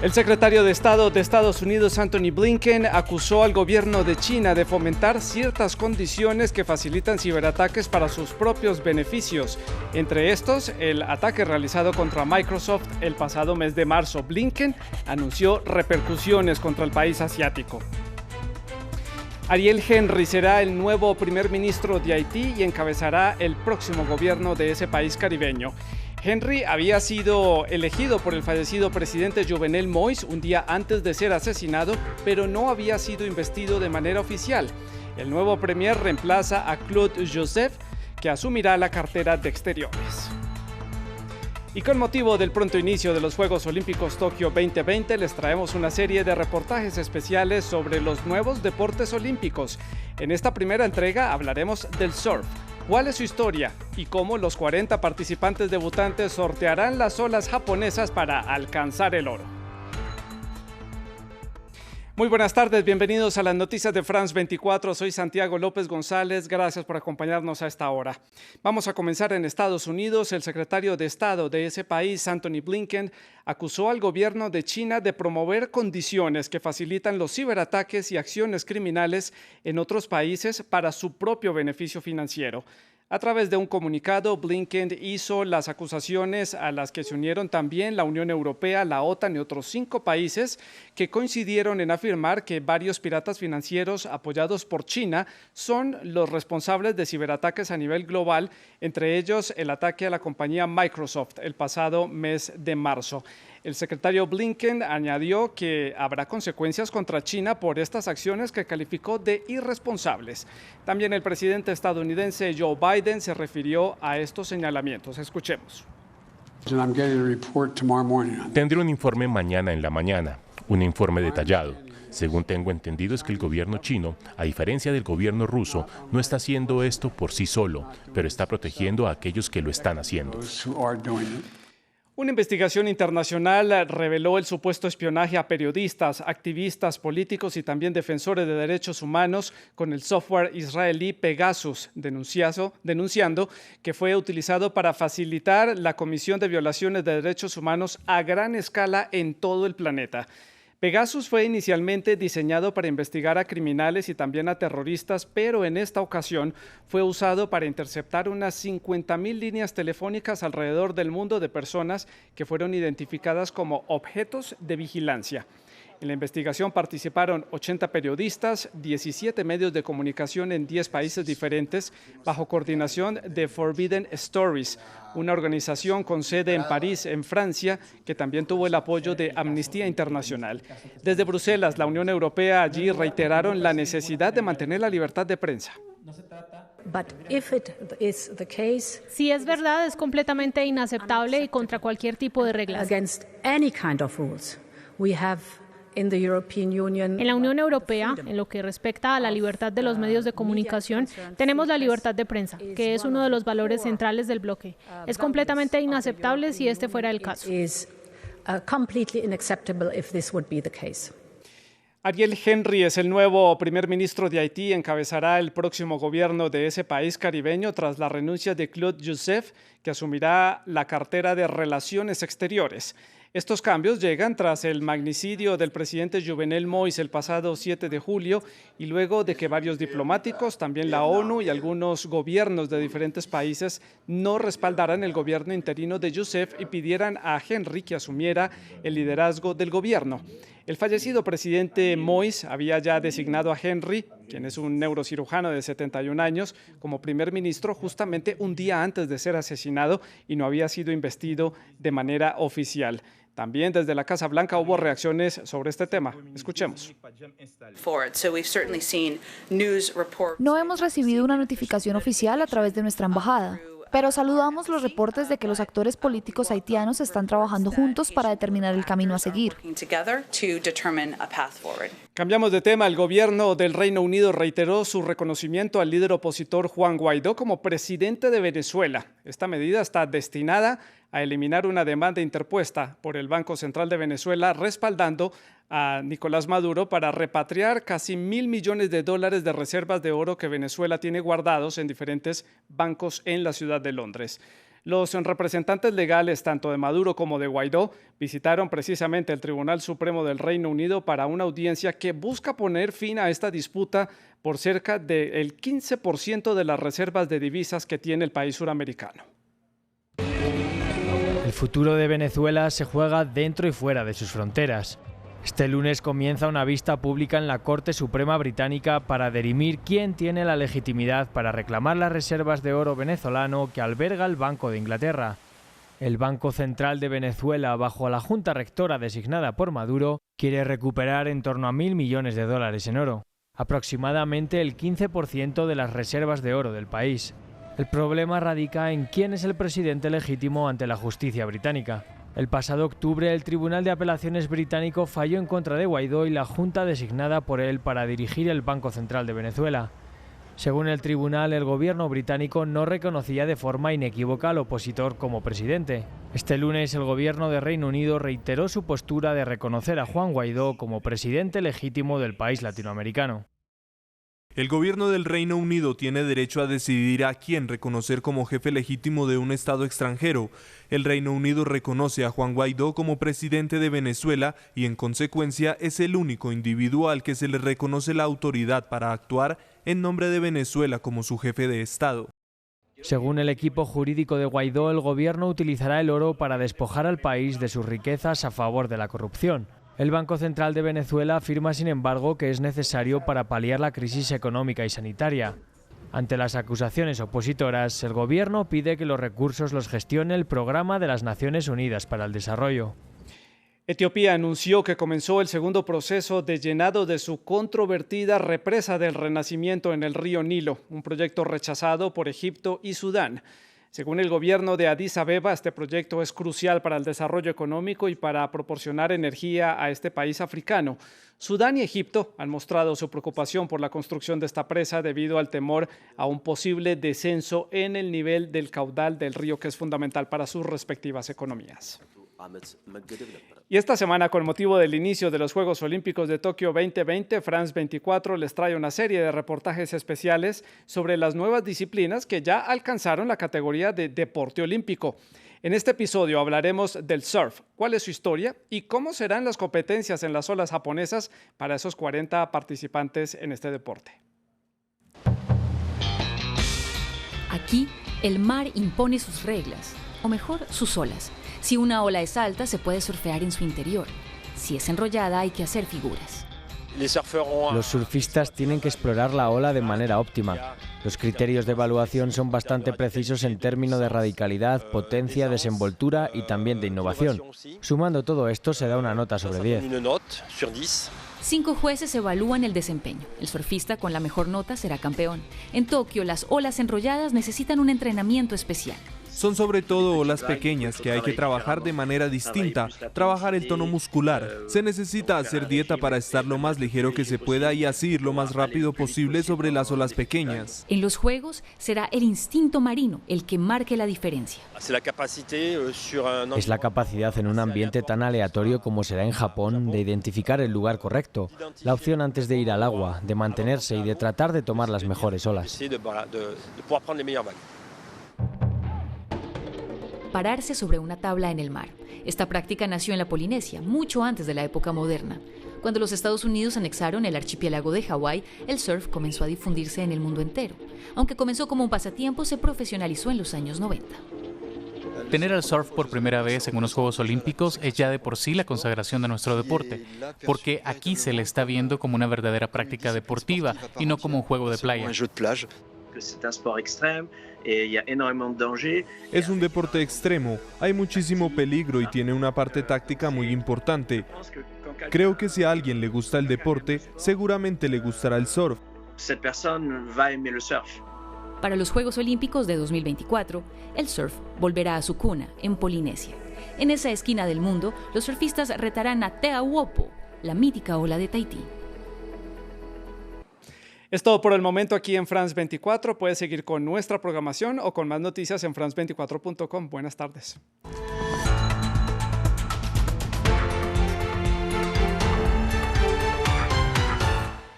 El secretario de Estado de Estados Unidos, Antony Blinken, acusó al gobierno de China de fomentar ciertas condiciones que facilitan ciberataques para sus propios beneficios. Entre estos, el ataque realizado contra Microsoft el pasado mes de marzo. Blinken anunció repercusiones contra el país asiático. Ariel Henry será el nuevo primer ministro de Haití y encabezará el próximo gobierno de ese país caribeño. Henry había sido elegido por el fallecido presidente Jovenel Moïse un día antes de ser asesinado, pero no había sido investido de manera oficial. El nuevo premier reemplaza a Claude Joseph, que asumirá la cartera de Exteriores. Y con motivo del pronto inicio de los Juegos Olímpicos Tokio 2020, les traemos una serie de reportajes especiales sobre los nuevos deportes olímpicos. En esta primera entrega hablaremos del surf. ¿Cuál es su historia y cómo los 40 participantes debutantes sortearán las olas japonesas para alcanzar el oro? Muy buenas tardes, bienvenidos a las noticias de France 24. Soy Santiago López González, gracias por acompañarnos a esta hora. Vamos a comenzar en Estados Unidos. El secretario de Estado de ese país, Antony Blinken, acusó al gobierno de China de promover condiciones que facilitan los ciberataques y acciones criminales en otros países para su propio beneficio financiero. A través de un comunicado, Blinken hizo las acusaciones a las que se unieron también la Unión Europea, la OTAN y otros 5 países que coincidieron en afirmar que varios piratas financieros apoyados por China son los responsables de ciberataques a nivel global, entre ellos el ataque a la compañía Microsoft el pasado mes de marzo. El secretario Blinken añadió que habrá consecuencias contra China por estas acciones que calificó de irresponsables. También el presidente estadounidense Joe Biden se refirió a estos señalamientos. Escuchemos. Tendré un informe mañana en la mañana, un informe detallado. Según tengo entendido es que el gobierno chino, a diferencia del gobierno ruso, no está haciendo esto por sí solo, pero está protegiendo a aquellos que lo están haciendo. Una investigación internacional reveló el supuesto espionaje a periodistas, activistas, políticos y también defensores de derechos humanos con el software israelí Pegasus, denunciando que fue utilizado para facilitar la comisión de violaciones de derechos humanos a gran escala en todo el planeta. Pegasus fue inicialmente diseñado para investigar a criminales y también a terroristas, pero en esta ocasión fue usado para interceptar unas 50,000 líneas telefónicas alrededor del mundo de personas que fueron identificadas como objetos de vigilancia. En la investigación participaron 80 periodistas, 17 medios de comunicación en 10 países diferentes, bajo coordinación de Forbidden Stories, una organización con sede en París, en Francia, que también tuvo el apoyo de Amnistía Internacional. Desde Bruselas, la Unión Europea allí reiteraron la necesidad de mantener la libertad de prensa. Si es verdad, es completamente inaceptable y contra cualquier tipo de reglas. En la Unión Europea, en lo que respecta a la libertad de los medios de comunicación, tenemos la libertad de prensa, que es uno de los valores centrales del bloque. Es completamente inaceptable si este fuera el caso. Ariel Henry es el nuevo primer ministro de Haití y encabezará el próximo gobierno de ese país caribeño tras la renuncia de Claude Joseph, que asumirá la cartera de Relaciones Exteriores. Estos cambios llegan tras el magnicidio del presidente Jovenel Moïse el pasado 7 de julio y luego de que varios diplomáticos, también la ONU y algunos gobiernos de diferentes países no respaldaran el gobierno interino de Joseph y pidieran a Henry que asumiera el liderazgo del gobierno. El fallecido presidente Moïse había ya designado a Henry, quien es un neurocirujano de 71 años, como primer ministro justamente un día antes de ser asesinado y no había sido investido de manera oficial. También desde la Casa Blanca hubo reacciones sobre este tema. Escuchemos. No hemos recibido una notificación oficial a través de nuestra embajada, pero saludamos los reportes de que los actores políticos haitianos están trabajando juntos para determinar el camino a seguir. Cambiamos de tema. El gobierno del Reino Unido reiteró su reconocimiento al líder opositor Juan Guaidó como presidente de Venezuela. Esta medida está destinada a eliminar una demanda interpuesta por el Banco Central de Venezuela respaldando a Nicolás Maduro para repatriar casi $1.000 millones de reservas de oro que Venezuela tiene guardados en diferentes bancos en la ciudad de Londres. Los representantes legales tanto de Maduro como de Guaidó visitaron precisamente el Tribunal Supremo del Reino Unido para una audiencia que busca poner fin a esta disputa por cerca del 15% de las reservas de divisas que tiene el país suramericano. El futuro de Venezuela se juega dentro y fuera de sus fronteras. Este lunes comienza una vista pública en la Corte Suprema Británica para dirimir quién tiene la legitimidad para reclamar las reservas de oro venezolano que alberga el Banco de Inglaterra. El Banco Central de Venezuela, bajo la Junta Rectora designada por Maduro, quiere recuperar en torno a $1.000 millones en oro, aproximadamente el 15% de las reservas de oro del país. El problema radica en quién es el presidente legítimo ante la justicia británica. El pasado octubre, el Tribunal de Apelaciones británico falló en contra de Guaidó y la junta designada por él para dirigir el Banco Central de Venezuela. Según el tribunal, el gobierno británico no reconocía de forma inequívoca al opositor como presidente. Este lunes, el gobierno de Reino Unido reiteró su postura de reconocer a Juan Guaidó como presidente legítimo del país latinoamericano. El gobierno del Reino Unido tiene derecho a decidir a quién reconocer como jefe legítimo de un Estado extranjero. El Reino Unido reconoce a Juan Guaidó como presidente de Venezuela y en consecuencia es el único individuo al que se le reconoce la autoridad para actuar en nombre de Venezuela como su jefe de Estado. Según el equipo jurídico de Guaidó, el gobierno utilizará el oro para despojar al país de sus riquezas a favor de la corrupción. El Banco Central de Venezuela afirma, sin embargo, que es necesario para paliar la crisis económica y sanitaria. Ante las acusaciones opositoras, el gobierno pide que los recursos los gestione el Programa de las Naciones Unidas para el Desarrollo. Etiopía anunció que comenzó el segundo proceso de llenado de su controvertida represa del Renacimiento en el río Nilo, un proyecto rechazado por Egipto y Sudán. Según el gobierno de Addis Abeba, este proyecto es crucial para el desarrollo económico y para proporcionar energía a este país africano. Sudán y Egipto han mostrado su preocupación por la construcción de esta presa debido al temor a un posible descenso en el nivel del caudal del río, que es fundamental para sus respectivas economías. Y esta semana, con motivo del inicio de los Juegos Olímpicos de Tokio 2020, France 24 les trae una serie de reportajes especiales sobre las nuevas disciplinas que ya alcanzaron la categoría de deporte olímpico. En este episodio hablaremos del surf, cuál es su historia y cómo serán las competencias en las olas japonesas para esos 40 participantes en este deporte. Aquí, el mar impone sus reglas, o mejor, sus olas. Si una ola es alta, se puede surfear en su interior. Si es enrollada, hay que hacer figuras. Los surfistas tienen que explorar la ola de manera óptima. Los criterios de evaluación son bastante precisos en términos de radicalidad, potencia, desenvoltura y también de innovación. Sumando todo esto, se da una nota sobre 10. 5 jueces evalúan el desempeño. El surfista con la mejor nota será campeón. En Tokio, las olas enrolladas necesitan un entrenamiento especial. Son sobre todo olas pequeñas que hay que trabajar de manera distinta, trabajar el tono muscular. Se necesita hacer dieta para estar lo más ligero que se pueda y así ir lo más rápido posible sobre las olas pequeñas. En los Juegos será el instinto marino el que marque la diferencia. Es la capacidad en un ambiente tan aleatorio como será en Japón de identificar el lugar correcto, la opción antes de ir al agua, de mantenerse y de tratar de tomar las mejores olas. Pararse sobre una tabla en el mar. Esta práctica nació en la Polinesia, mucho antes de la época moderna. Cuando los Estados Unidos anexaron el archipiélago de Hawái, el surf comenzó a difundirse en el mundo entero. Aunque comenzó como un pasatiempo, se profesionalizó en los años 90. Tener el surf por primera vez en unos Juegos Olímpicos es ya de por sí la consagración de nuestro deporte, porque aquí se le está viendo como una verdadera práctica deportiva y no como un juego de playa. Es un deporte extremo, hay muchísimo peligro y tiene una parte táctica muy importante. Creo que si a alguien le gusta el deporte, seguramente le gustará el surf. Para los Juegos Olímpicos de 2024, el surf volverá a su cuna, en Polinesia. En esa esquina del mundo, los surfistas retarán a Te Auopo, la mítica ola de Tahití. Es todo por el momento aquí en France 24. Puedes seguir con nuestra programación o con más noticias en france24.com. Buenas tardes.